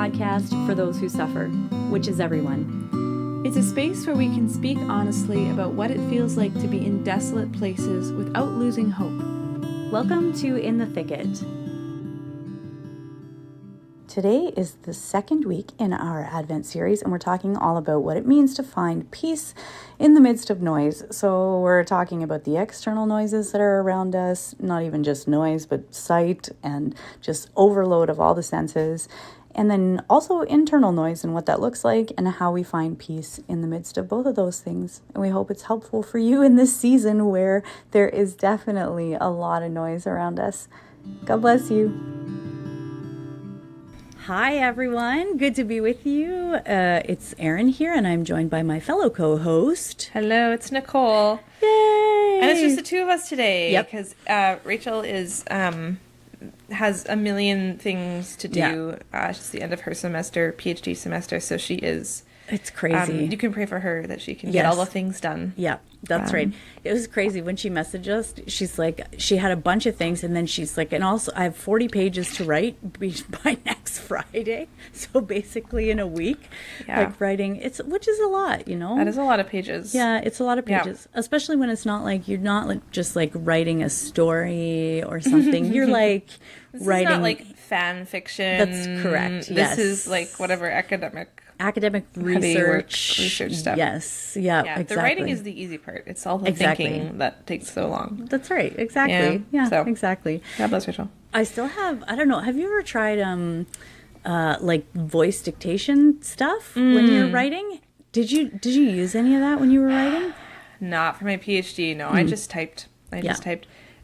podcast for those who suffer, which is everyone. It's a space where we can speak honestly about what it feels like to be in desolate places without losing hope. Welcome to In the Thicket. Today is the second week in our Advent series, and we're talking all about what it means to find peace in the midst of noise. So we're talking about the external noises that are around us, not even just noise, but sight and just overload of all the senses. And then also internal noise and what that looks like and how we find peace in the midst of both of those things. And we hope it's helpful for you in this season where there is definitely a lot of noise around us. God bless you. Hi, everyone. Good to be with you. It's Erin here, and I'm joined by my fellow co-host. Hello, it's Nicole. Yay! And it's just the two of us today. Yep. Because Rachel is has a million things to do. Yeah. It's the end of her semester, PhD semester, so she is... It's crazy. You can pray for her that she can get all the things done. Yeah, that's right. It was crazy when she messaged us. She's like, she had a bunch of things, and then she's like, and also I have 40 pages to write by next Friday. So basically in a week, like writing, which is a lot, you know? That is a lot of pages. Yeah, it's a lot of pages, especially when it's not like, you're not like just like writing a story or something. You're like writing. It's not like fan fiction. That's correct. This is like whatever academic research stuff. Yes. Yeah, exactly. The writing is the easy part. It's all the thinking that takes so long. That's right. Exactly. Yeah, exactly. God bless Rachel. I still have, I don't know, have you ever tried like voice dictation stuff when you're writing? Did you use any of that when you were writing? Not for my PhD. No, I just typed.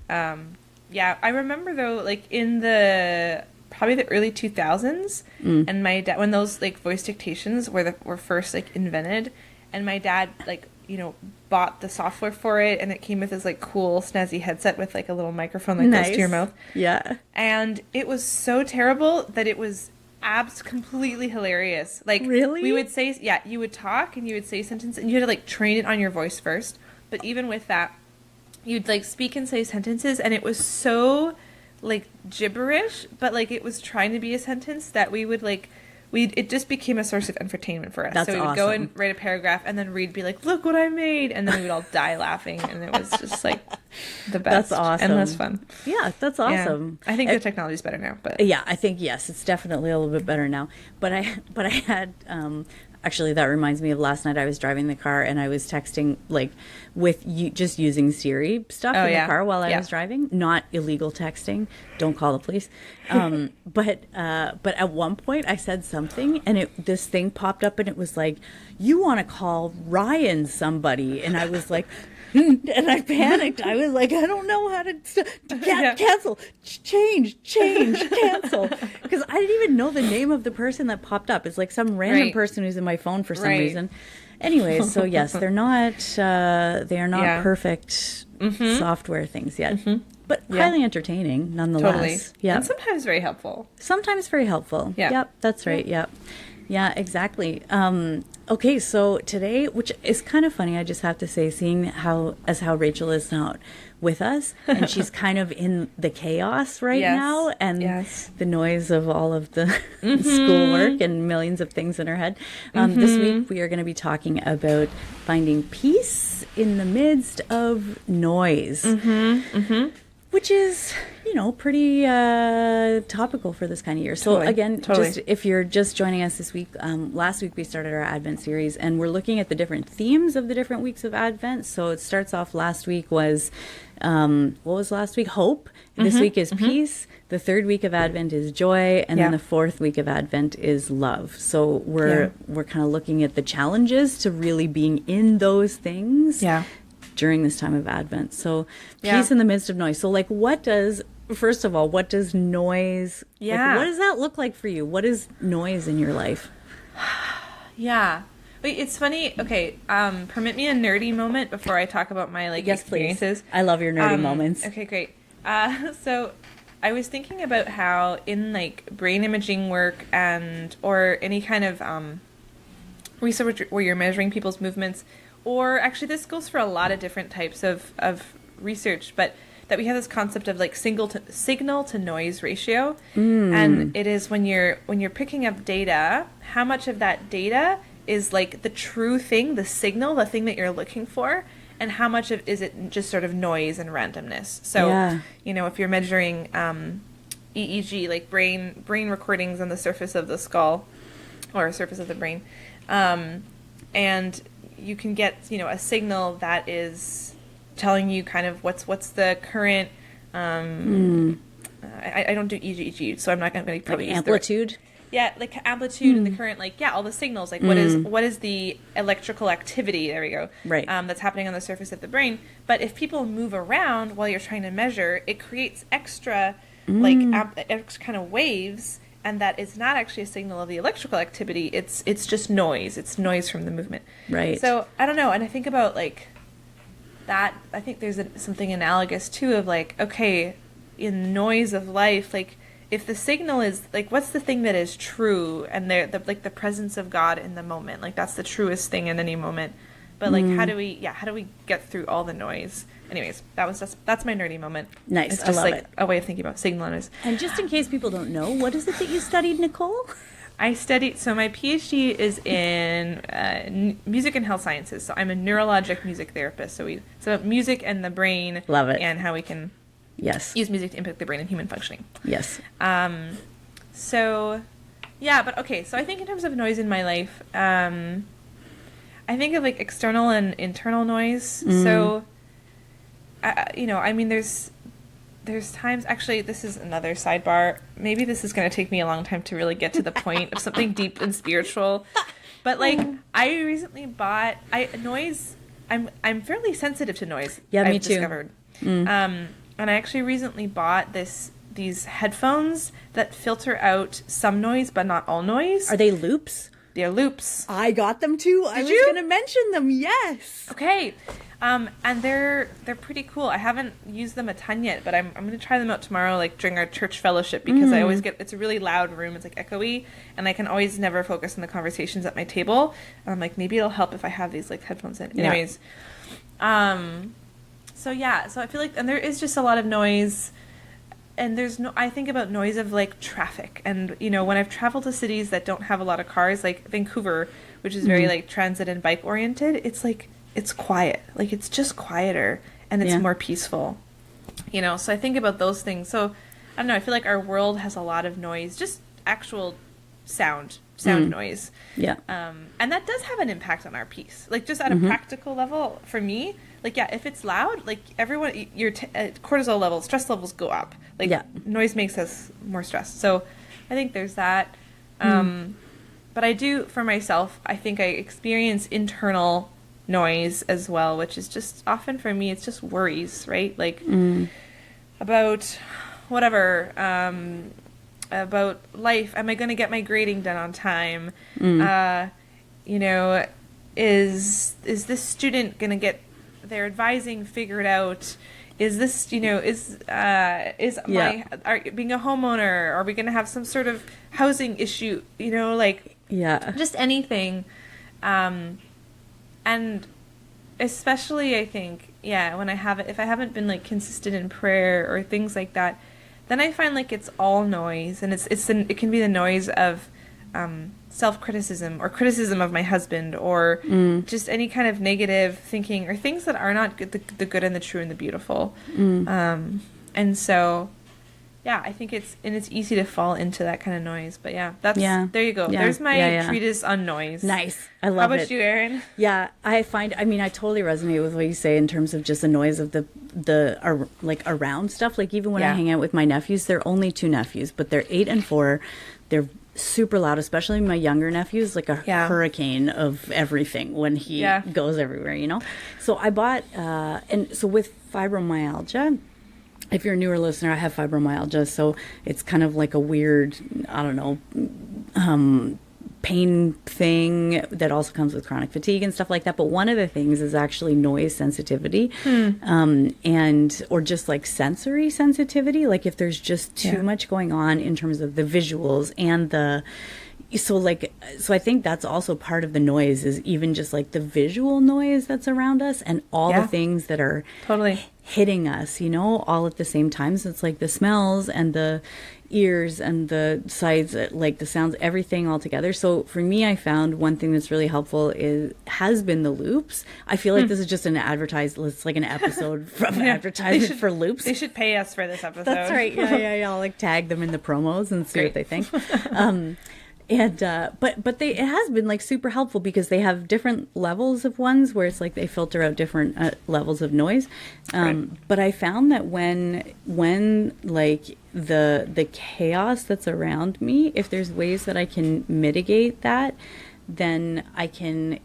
I remember though, like in probably the early 2000s, and my dad, when those like voice dictations were first like invented, and my dad like, you know, bought the software for it, and it came with this like cool snazzy headset with like a little microphone that goes to your mouth. Yeah. And it was so terrible that it was completely hilarious. Like, really? We would say, you would talk and you would say sentences, and you had to like train it on your voice first. But even with that, you'd like speak and say sentences, and it was so like gibberish, but like it was trying to be a sentence that we would like, it just became a source of entertainment for us. That's so we would go and write a paragraph, and then Reed be like, look what I made, and then we would all die laughing, and it was just like the best. That's awesome. And that's fun. Yeah, that's awesome. Yeah. I think the technology's better now, but yeah, I think yes, it's definitely a little bit better now. But I had actually, that reminds me of last night. I was driving the car and I was texting like with you, just using Siri stuff in the car while I was driving. Not illegal texting. Don't call the police. But at one point I said something, and this thing popped up, and it was like, you want to call Ryan somebody, and I was like. And I panicked. I was like, I don't know how to cancel, change, cancel. Because I didn't even know the name of the person that popped up. It's like some random person who's in my phone for some reason. Anyways, so yes, they are not perfect software things yet. But highly entertaining nonetheless. Totally. Yeah. And sometimes very helpful. Sometimes very helpful. Yeah. Yep, that's right. Yep. Yeah, exactly. Okay, so today, which is kind of funny, I just have to say, seeing how Rachel is not with us, and she's kind of in the chaos right now, and the noise of all of the schoolwork and millions of things in her head. This week, we are going to be talking about finding peace in the midst of noise. Which is, you know, pretty topical for this kind of year. So again, just if you're just joining us this week, last week we started our Advent series, and we're looking at the different themes of the different weeks of Advent. So it starts off last week was, what was last week? Hope. This week is peace. The third week of Advent is joy, and then the fourth week of Advent is love. So we're kind of looking at the challenges to really being in those things. Yeah. During this time of Advent. So peace in the midst of noise. So like first of all, what does noise, like, what does that look like for you? What is noise in your life? Yeah. Wait, it's funny. Okay. Permit me a nerdy moment before I talk about my experiences. Please. I love your nerdy moments. Okay, great. So I was thinking about how in like brain imaging work or any kind of research where you're measuring people's movements, or actually this goes for a lot of different types of research, but that we have this concept of like signal to noise ratio, and it is when you're picking up data, how much of that data is like the true thing, the signal, the thing that you're looking for, and how much of is it just sort of noise and randomness. So, you know, if you're measuring EEG, like brain recordings on the surface of the skull or surface of the brain, and you can get, you know, a signal that is telling you kind of what's the current. I don't do EEG, so I'm not going to probably Like use the amplitude. yeah, like amplitude and the current, like, yeah, all the signals, like what is the electrical activity, there we go, Right. That's happening on the surface of the brain. But if people move around while you're trying to measure, it creates extra, like, extra kind of waves, and that is not actually a signal of the electrical activity, it's just noise, it's noise from the movement. Right. So, I don't know, and I think about, like, that, I think there's something analogous, too, of, like, okay, in the noise of life, like, if the signal is like, what's the thing that is true, and like the presence of God in the moment, like that's the truest thing in any moment. But like, how do we get through all the noise? Anyways, that's my nerdy moment. Nice, It's I just love like it. a way of thinking about signal and noise. And just in case people don't know, what is it that you studied, Nicole? I studied, so my PhD is in music and health sciences. So I'm a neurologic music therapist. So it's about music and the brain. Love it. And how we can Yes. use music to impact the brain and human functioning. Yes. So, yeah, but okay, so I think in terms of noise in my life, I think of like external and internal noise. So, you know, I mean, there's times, actually, this is another sidebar. Maybe this is going to take me a long time to really get to the point of something deep and spiritual. But like, I recently bought, noise, I'm fairly sensitive to noise. Yeah, me I've too. discovered. And I actually recently bought these headphones that filter out some noise, but not all noise. Are they loops? They're loops. I got them too. I was you? going to mention them. Yes. Okay. And they're pretty cool. I haven't used them a ton yet, but I'm going to try them out tomorrow, like during our church fellowship, because I always it's a really loud room. It's like echoey, and I can always never focus on the conversations at my table. And I'm like, maybe it'll help if I have these like headphones in. Yeah. Anyways, so yeah, so I feel like, and there is just a lot of noise, and I think about noise of like traffic, and you know, when I've traveled to cities that don't have a lot of cars, like Vancouver, which is very like transit and bike oriented, it's like, it's quiet, like it's just quieter, and it's more peaceful, you know, so I think about those things. So I don't know, I feel like our world has a lot of noise, just actual sound noise. Yeah. And that does have an impact on our peace. Like, just at a practical level, for me, like, yeah, if it's loud, like, everyone, your cortisol levels, stress levels go up. Like, noise makes us more stressed. So I think there's that. But I do, for myself, I think I experience internal noise as well, which is just, often for me, it's just worries, right? Like, about whatever, about life. Am I going to get my grading done on time? You know, is this student going to get their advising figured out? Is this, you know, being a homeowner, are we going to have some sort of housing issue? You know, like, just anything. And especially, I think, when if I haven't been like consistent in prayer or things like that, then I find like it's all noise, and it can be the noise of self-criticism or criticism of my husband, or just any kind of negative thinking or things that are not good, the good and the true and the beautiful. And so, I think it's easy to fall into that kind of noise. But there you go. Yeah. There's my treatise on noise. Nice. I love it. How about you, Erin? Yeah, I totally resonate with what you say in terms of just the noise of the like around stuff. Like, even when I hang out with my nephews, they're only 2 nephews, but they're 8 and 4. They're super loud, especially my younger nephew's like a hurricane of everything when he goes everywhere, you know? So I bought, and so with fibromyalgia, if you're a newer listener, I have fibromyalgia, so it's kind of like a weird, I don't know, pain thing that also comes with chronic fatigue and stuff like that. But one of the things is actually noise sensitivity, or just like sensory sensitivity. Like, if there's just too much going on in terms of the visuals and so I think that's also part of the noise, is even just like the visual noise that's around us and all Yeah. the things that are Totally. hitting us, all at the same time. So it's like the smells and the ears and the sights, like the sounds, everything all together. So for me, I found one thing that's really helpful has been the loops. I feel like this is just it's like an episode from advertisement for loops. They should pay us for this episode. That's right. Yeah. I'll like tag them in the promos and see what they think. But it has been like super helpful because they have different levels of ones where it's like they filter out different levels of noise. But I found that when like the chaos that's around me, if there's ways that I can mitigate that, then I can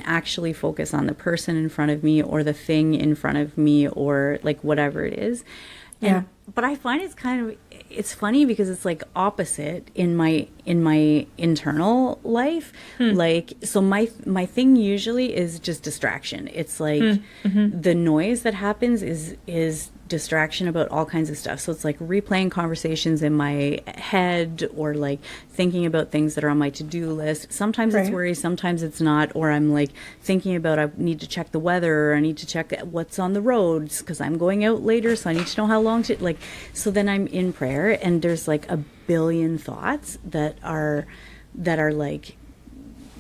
actually focus on the person in front of me or the thing in front of me or like whatever it is. Yeah. But I find it's funny because it's like opposite in my internal life. Like, so my thing usually is just distraction. It's like the noise that happens is distraction about all kinds of stuff. So it's like replaying conversations in my head or like thinking about things that are on my to-do list. Sometimes it's Right. worry, sometimes it's not, or I'm like thinking about I need to check the weather or I need to check what's on the roads because I'm going out later, so I need to know how long to like. So then I'm in prayer and there's like a billion thoughts that are like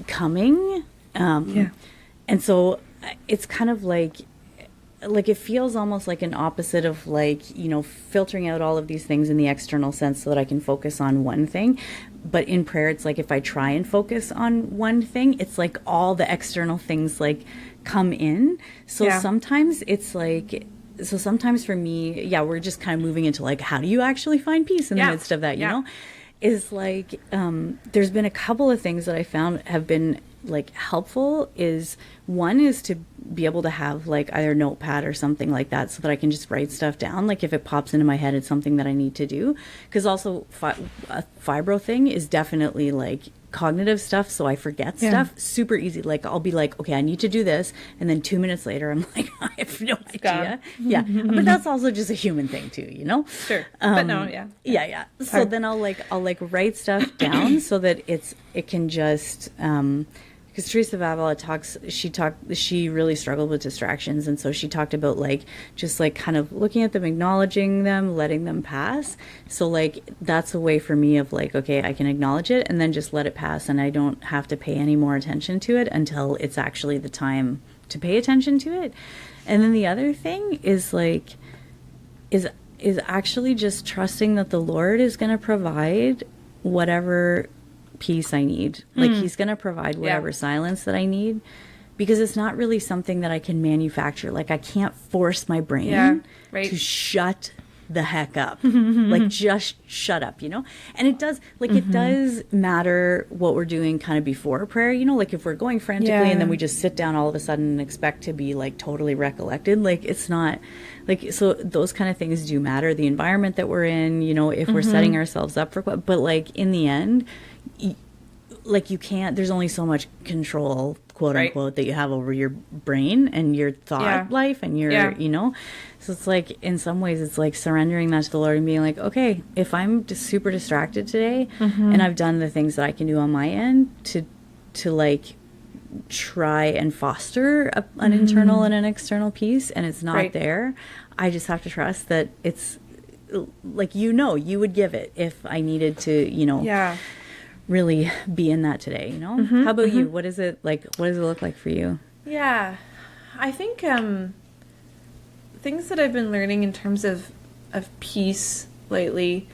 coming. And so it's kind of like it feels almost like an opposite of like, filtering out all of these things in the external sense so that I can focus on one thing. But in prayer, it's like if I try and focus on one thing, it's like all the external things like come in. So sometimes it's like, sometimes for me, we're just kind of moving into like, how do you actually find peace in the midst of that, you know? Is like, there's been a couple of things that I found have been like helpful. Is one is to be able to have like either a notepad or something like that so that I can just write stuff down. Like if it pops into my head, it's something that I need to do. Because also a fibro thing is definitely like cognitive stuff, so I forget stuff super easy. Like I'll be like, okay, I need to do this, and then 2 minutes later I'm like, I have no idea. But that's also just a human thing too, Sure. But no, So then I'll write stuff down so that it can just because Teresa of Avila she really struggled with distractions, and so she talked about like just like kind of looking at them, acknowledging them, letting them pass. So like that's a way for me of like, okay, I can acknowledge it and then just let it pass, and I don't have to pay any more attention to it until it's actually the time to pay attention to it. And then the other thing is like is actually just trusting that the Lord is going to provide whatever peace I need. Like he's going to provide whatever silence that I need, because it's not really something that I can manufacture. Like I can't force my brain to shut the heck up. Like just shut up, And it does it does matter what we're doing kind of before prayer, like if we're going frantically and then we just sit down all of a sudden and expect to be like totally recollected, like it's not like, so those kind of things do matter. The environment that we're in, if we're setting ourselves up for but like in the end, like you can't, there's only so much control, quote unquote, that you have over your brain and your thought life and your, so it's like, in some ways it's like surrendering that to the Lord and being like, okay, if I'm just super distracted today and I've done the things that I can do on my end to like try and foster an internal and an external peace, and it's not there, I just have to trust that it's like, you would give it if I needed to, really be in that today, How about you? What is it like? What does it look like for you? Yeah, I think things that I've been learning in terms of peace lately.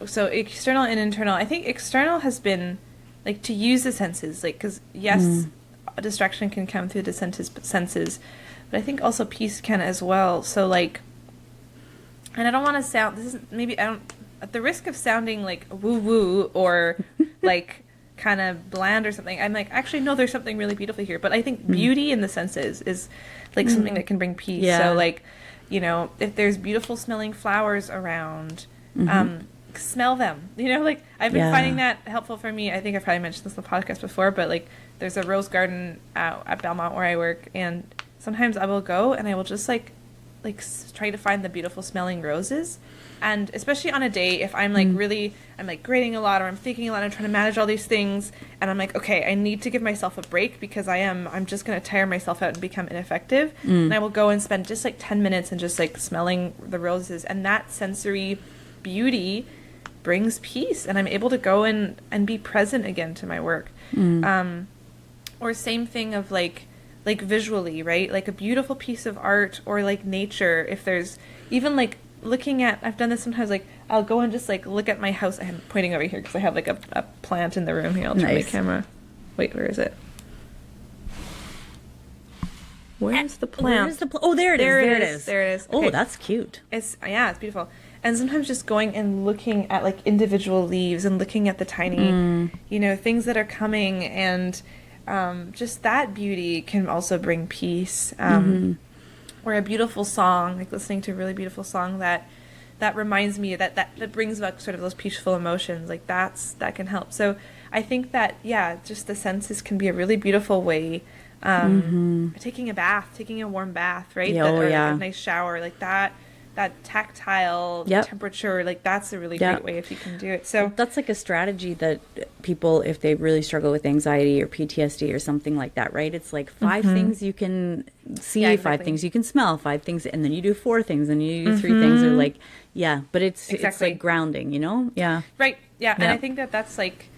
So external and internal. I think external has been like to use the senses, like because a distraction can come through the senses, but I think also peace can as well. So like, and I don't want to sound. This is maybe I don't. At the risk of sounding like woo-woo or like kind of bland or something, I'm like, actually, no, there's something really beautiful here. But I think beauty in the senses is like something that can bring peace. Yeah. So like, if there's beautiful smelling flowers around, smell them. Like I've been finding that helpful for me. I think I've probably mentioned this in the podcast before, but like there's a rose garden at Belmont where I work, and sometimes I will go and I will just like like trying to find the beautiful smelling roses. And especially on a day, if I'm like really, I'm like grading a lot, or I'm thinking a lot, I'm trying to manage all these things, and I'm like, okay, I need to give myself a break, because I'm just going to tire myself out and become ineffective. And I will go and spend just like 10 minutes and just like smelling the roses, and that sensory beauty brings peace, and I'm able to go and be present again to my work. Or same thing of like visually, right? Like a beautiful piece of art, or like nature. If there's even like looking at, I've done this sometimes, like I'll go and just like look at my house. I'm pointing over here because I have like a plant in the room here. I'll turn my camera. Wait, where is it? Where's the plant? Oh, there it is. There it There it is. is. There it is. Oh, Okay. that's cute. It's beautiful. And sometimes just going and looking at like individual leaves and looking at the tiny, things that are coming, and just that beauty can also bring peace. Or a beautiful song, like listening to a really beautiful song that reminds me that brings back sort of those peaceful emotions. Like that can help. So I think that just the senses can be a really beautiful way. Taking a bath, taking a warm bath, right? Or like a nice shower, like that tactile temperature, like that's a really great way if you can do it. So that's like a strategy that people, if they really struggle with anxiety or PTSD or something like that, right? It's like 5 things you can see, exactly. 5 things you can smell, 5 things, and then you do 4 things, and you do 3 things, or like, but it's like grounding, Right. Yeah. And I think that's like,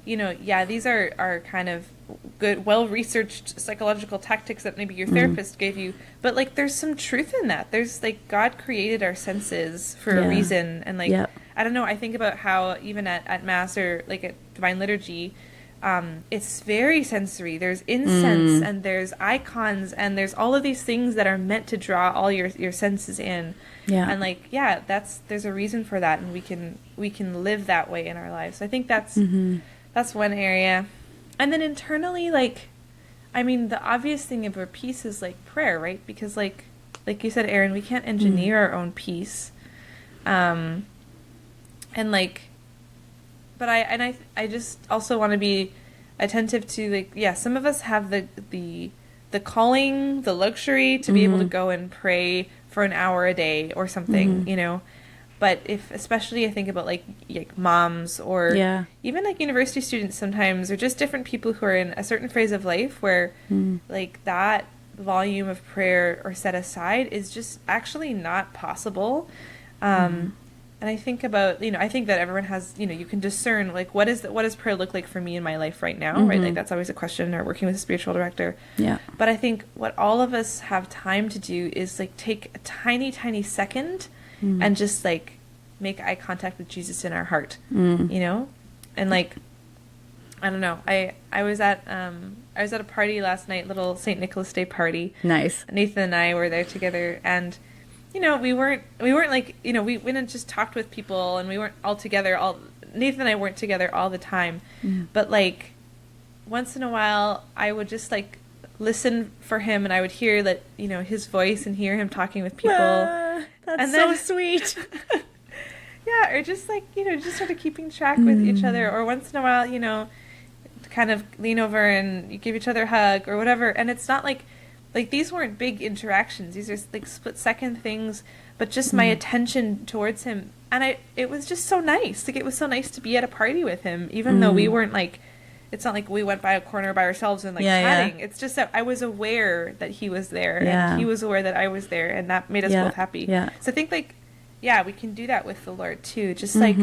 these are kind of good, well-researched psychological tactics that maybe your therapist gave you, but like there's some truth in that. There's like, God created our senses for a reason, and like I don't know, I think about how even at Mass, or like at Divine Liturgy, it's very sensory. There's incense and there's icons and there's all of these things that are meant to draw all your senses in. And like, there's a reason for that, and we can live that way in our lives. So I think that's one area. And then internally, like, I mean, the obvious thing about peace is like prayer, right? Because like you said, Erin, we can't engineer our own peace. And like, but I just also want to be attentive to like, some of us have the calling, the luxury to be able to go and pray for an hour a day or something, But especially I think about like moms, or even like university students sometimes, or just different people who are in a certain phase of life where like that volume of prayer or set aside is just actually not possible. And I think about, I think that everyone has, you can discern like what does prayer look like for me in my life right now, right? Like that's always a question, or working with a spiritual director. But I think what all of us have time to do is like take a tiny second and just like make eye contact with Jesus in our heart, and like, I don't know. I was at a party last night, little St. Nicholas Day party. Nice. Nathan and I were there together, and we weren't like, we went and just talked with people, and we weren't all together. Nathan and I weren't together all the time, but like once in a while, I would just like listen for him, and I would hear that his voice and hear him talking with people. That's and so then, sweet. or just like just sort of keeping track with each other, or once in a while kind of lean over and you give each other a hug or whatever. And it's not like these weren't big interactions, these are like split second things, but just my attention towards him. And it was just so nice. Like, it was so nice to be at a party with him, even though we weren't like, it's not like we went by a corner by ourselves and like chatting. It's just that I was aware that he was there, and he was aware that I was there, and that made us both happy. So I think like, we can do that with the Lord too. Just like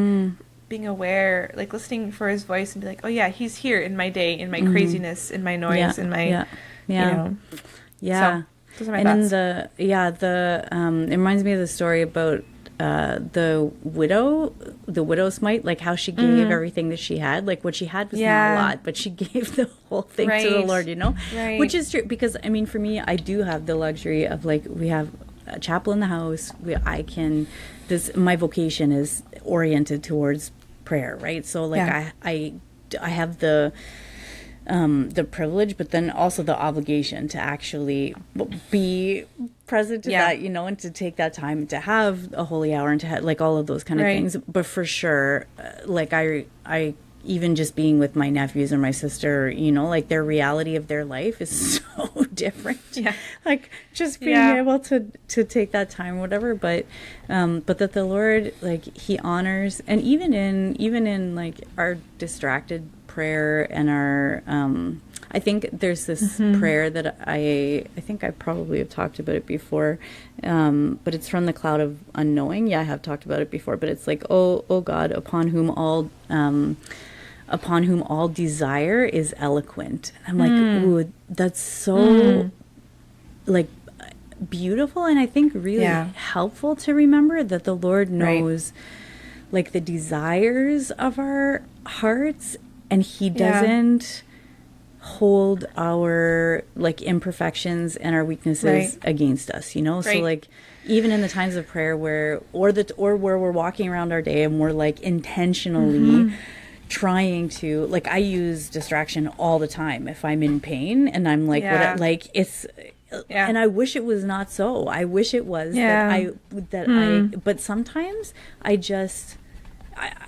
being aware, like listening for his voice, and be like, oh yeah, he's here in my day, in my craziness, in my noise, in my, So, those are my thoughts. And it reminds me of the story about the widow's mite, like how she gave everything that she had. Like, what she had was not a lot, but she gave the whole thing to the Lord, which is true. Because I mean, for me, I do have the luxury of like, we have a chapel in the house. My vocation is oriented towards prayer, right? So like I have the privilege, but then also the obligation to actually be present to that, and to take that time to have a holy hour, and to have like all of those kind of things. But for sure, like I even just being with my nephews or my sister, like their reality of their life is so different. Yeah. Like just being Yeah. able to take that time, whatever. But that the Lord, like, he honors, and even in like our distracted prayer and our I think there's this prayer that I think I probably have talked about it before, but it's from the cloud of unknowing. Yeah, I have talked about it before, but it's like, oh God, upon whom all desire is eloquent. And I'm like, ooh, that's so like beautiful, and I think really helpful to remember that the Lord knows like the desires of our hearts, and he doesn't hold our like imperfections and our weaknesses against us, you know. So like even in the times of prayer where where we're walking around our day and we're like intentionally trying to, like, I use distraction all the time if I'm in pain and I'm like like it's and I wish it was not so. I wish it was that I but sometimes I just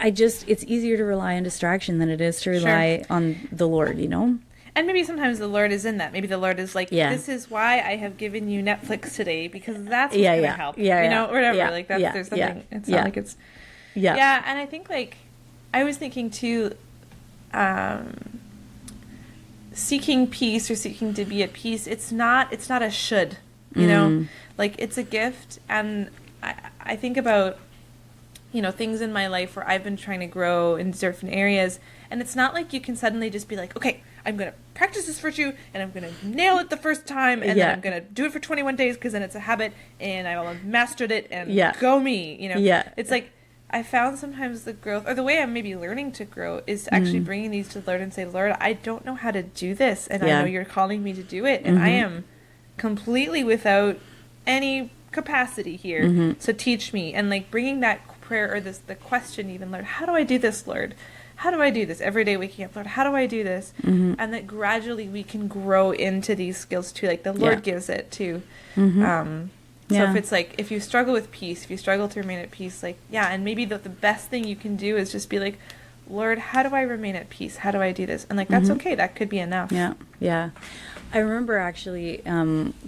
it's easier to rely on distraction than it is to rely on the Lord, you know? And maybe sometimes the Lord is in that. Maybe the Lord is like, this is why I have given you Netflix today, because that's what's going to help. You know, or whatever. Like, that's, there's something, it's not like it's... Yeah, and I think, like, I was thinking, too, seeking peace or seeking to be at peace, it's not a should, you know? Like, it's a gift, and I think about, you know, things in my life where I've been trying to grow in different areas, and it's not like you can suddenly just be like, okay, I'm going to practice this virtue, and I'm going to nail it the first time, and then I'm going to do it for 21 days, because then it's a habit, and I will have mastered it, and go me, you know? Yeah. It's like, I found sometimes the growth, or the way I'm maybe learning to grow, is actually bringing these to the Lord and say, Lord, I don't know how to do this, and I know you're calling me to do it, and I am completely without any capacity here, so teach me. And like bringing that prayer, or the question even, Lord, how do I do this, Lord? How do I do this? Every day waking up, Lord, how do I do this? And that gradually we can grow into these skills too. Like the Lord gives it too. So if it's like, if you struggle with peace, if you struggle to remain at peace, like, and maybe the best thing you can do is just be like, Lord, how do I remain at peace? How do I do this? And like, that's okay. That could be enough. Yeah. I remember actually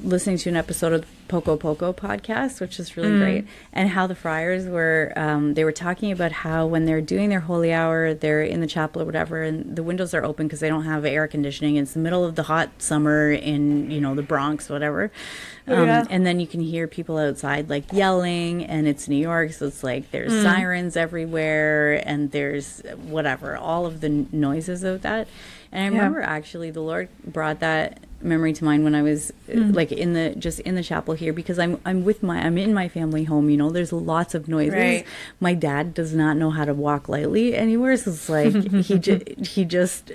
listening to an episode of Poco Poco podcast, which is really great, and how the friars were, they were talking about how when they're doing their holy hour, they're in the chapel or whatever, and the windows are open because they don't have air conditioning. It's the middle of the hot summer in, you know, the Bronx, whatever. And then you can hear people outside like yelling, and it's New York, so it's like there's sirens everywhere, and there's whatever, all of the noises of that. And I remember actually the Lord brought that memory to mind when I was like in the chapel here, because I'm in my family home, you know, there's lots of noises. My dad does not know how to walk lightly anywhere, so it's like he just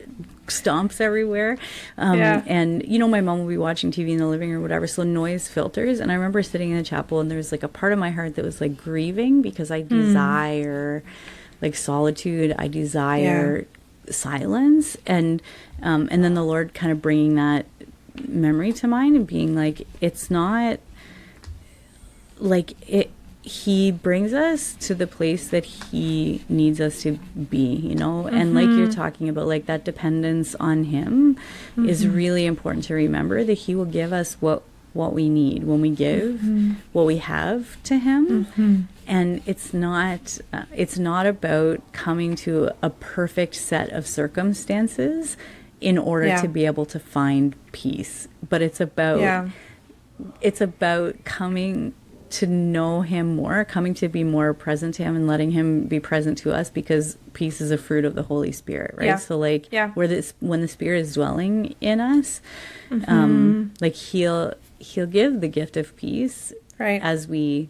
stomps everywhere. And you know, my mom will be watching TV in the living room or whatever, so noise filters. And I remember sitting in the chapel, and there was like a part of my heart that was like grieving, because I desire like solitude, I desire silence, and then the Lord kind of bringing that memory to mind and being like, it's not like it, he brings us to the place that he needs us to be, you know. And like you're talking about, like that dependence on him is really important to remember, that he will give us what we need when we give what we have to him. And it's not about coming to a perfect set of circumstances in order to be able to find peace, but it's about coming to know him more, coming to be more present to him, and letting him be present to us, because peace is a fruit of the Holy Spirit, right? So like when the Spirit is dwelling in us, like he'll give the gift of peace as we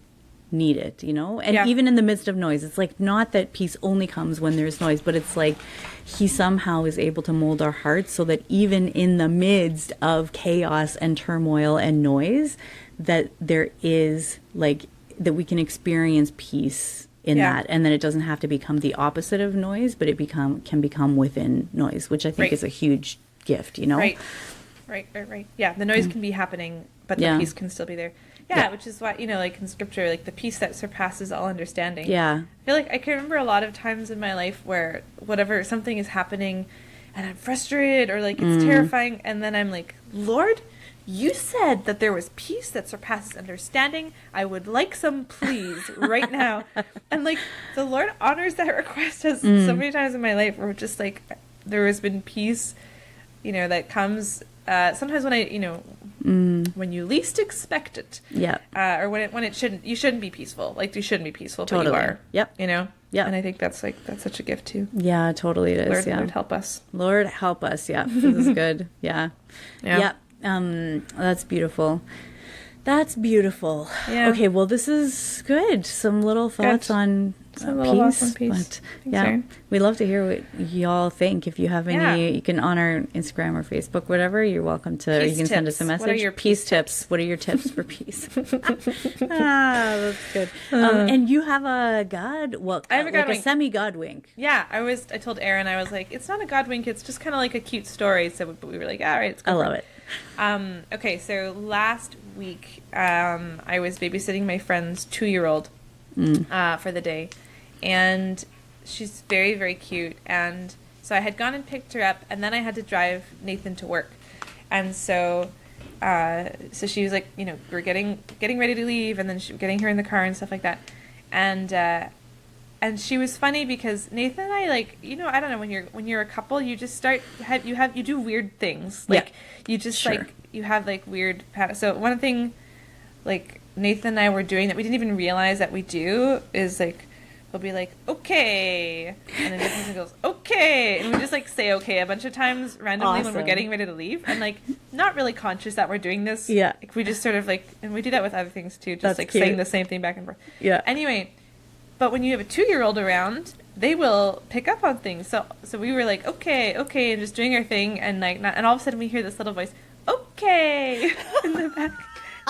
need it, you know. And even in the midst of noise, it's like, not that peace only comes when there's noise, but it's like he somehow is able to mold our hearts so that even in the midst of chaos and turmoil and noise, that there is like, that we can experience peace in that, and then it doesn't have to become the opposite of noise, but it can become within noise, which I think is a huge gift, you know. Right. Yeah, the noise can be happening, but the peace can still be there. Yeah, which is why, you know, like in scripture, like the peace that surpasses all understanding. I feel like I can remember a lot of times in my life where something is happening and I'm frustrated, or like it's terrifying, and then I'm like, Lord, you said that there was peace that surpasses understanding. I would like some, please, right now. And like the Lord honors that request as so many times in my life where just like there has been peace, you know, that comes sometimes when I, you know, when you least expect it. Yeah. Or when it shouldn't, you shouldn't be peaceful. Like you shouldn't be peaceful, but Totally. you are. Yep. You know? Yep. And I think that's such a gift too. Yeah, totally it is. Lord, yeah. Lord help us. Lord help us. Yeah. This is good. Yeah. Yeah. That's beautiful. That's beautiful. Yeah. Okay, well, this is good. Some little thoughts on Some little thoughts peace. on peace. But, Thanks, yeah, Erin. we love to hear what y'all think. If you have any, Yeah. you can on our Instagram or Facebook, whatever. You're welcome to. Or Peace you can send us a tips. message. What are your peace tips? What are your tips for peace? That's good. And you have a god. Well, I have a like god wink. semi-god wink. Yeah, I told Erin, I was like, it's not a God wink, it's just kind of like a cute story. So we were like, all right, let's go. I for love it. Okay, so last week, I was babysitting my friend's 2-year-old for the day, and she's very, very cute. And so I had gone and picked her up, and then I had to drive Nathan to work, and so she was like, you know, we're getting ready to leave, and then getting her in the car and stuff like that, and she was funny because Nathan and I, like, you know, I don't know, when you're a couple, you just you do weird things. Like, Yeah. you just, Sure. like, you have, like, weird so one thing, like, Nathan and I were doing that we didn't even realize that we do is, like, we'll be like, okay, and then Nathan goes, okay, and we just, like, say okay a bunch of times randomly when we're Awesome. getting ready to leave, and, like, not really conscious that we're doing this. Yeah. Like, we just sort of, like, and we do that with other things, too, just, That's like, cute. saying the same thing back and forth. Yeah. Anyway, but when you have a 2-year-old around, they will pick up on things. So we were like, okay, and just doing our thing, and like, and all of a sudden we hear this little voice, okay, in the back,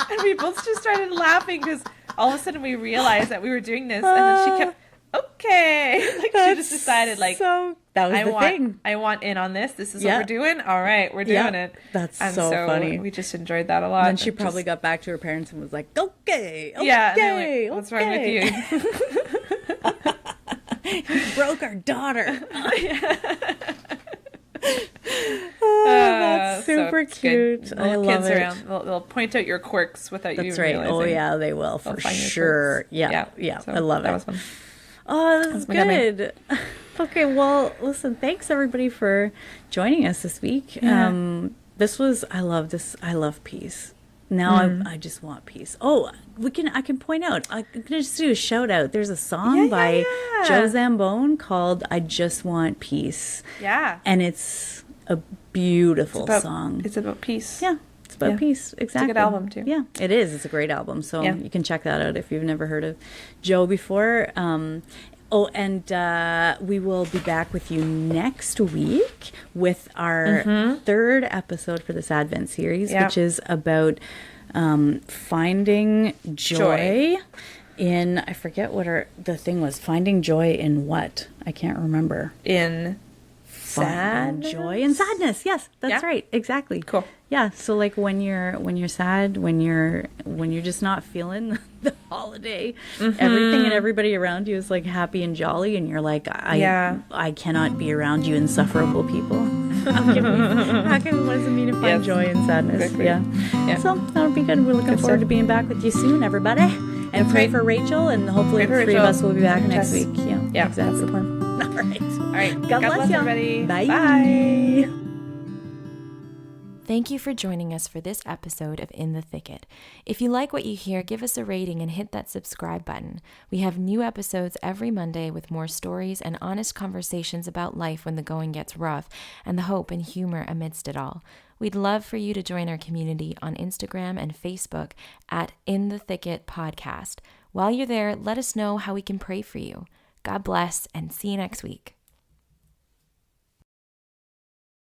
and we both just started laughing because all of a sudden we realized that we were doing this, and then she kept, okay, like she just decided, like, so that was the thing. I want in on this. This is Yeah. what we're doing. All right, we're Yeah. doing it. That's And so funny. We just enjoyed that a lot. And then she It probably just- got back to her parents and was like, okay, yeah. And they're okay, like, what's wrong with you? You broke our daughter. That's super it's good. cute. I Little love kids it. around. They'll point out your quirks without you That's even right. realizing. Oh yeah, they will for They'll find your sure. quirks. Yeah. So I love that it. was fun. Oh, this is my gummy. good. Okay, well, listen, thanks everybody for joining us this week. Yeah. This was I love peace. Now I just want peace. Oh, I can point out. I'm gonna just do a shout out. There's a song by yeah. Joe Zambone called "I Just Want Peace," Yeah. and it's a beautiful song. It's about peace. Yeah, it's about Yeah. peace. Exactly. good album, too. Yeah, it is. It's a great album. So Yeah. you can check that out if you've never heard of Joe before. We will be back with you next week with our third episode for this Advent series, Yeah. which is about finding joy in, I forget what the thing was, finding joy in what? I can't remember. In Finding sadness? joy and sadness. Yes, that's Yeah. right. Exactly. Cool. Yeah. So like when you're sad, when you're just not feeling the holiday, everything and everybody around you is like happy and jolly, and you're like, I cannot be around you insufferable people. What does it mean to find Yes. joy in sadness? Exactly. Yeah. So that'll be good. We're looking forward to being back with you soon, everybody. And pray right. for Rachel, and hopefully Pray the for three of Rachel us will be back and next Tess. week. Yeah. Yeah, Exactly. that's the plan. All right. All right. God bless y'all. everybody. Bye. Bye. Thank you for joining us for this episode of In the Thicket. If you like what you hear, give us a rating and hit that subscribe button. We have new episodes every Monday with more stories and honest conversations about life when the going gets rough and the hope and humor amidst it all. We'd love for you to join our community on Instagram and Facebook at In the Thicket Podcast. While you're there, let us know how we can pray for you. God bless and see you next week.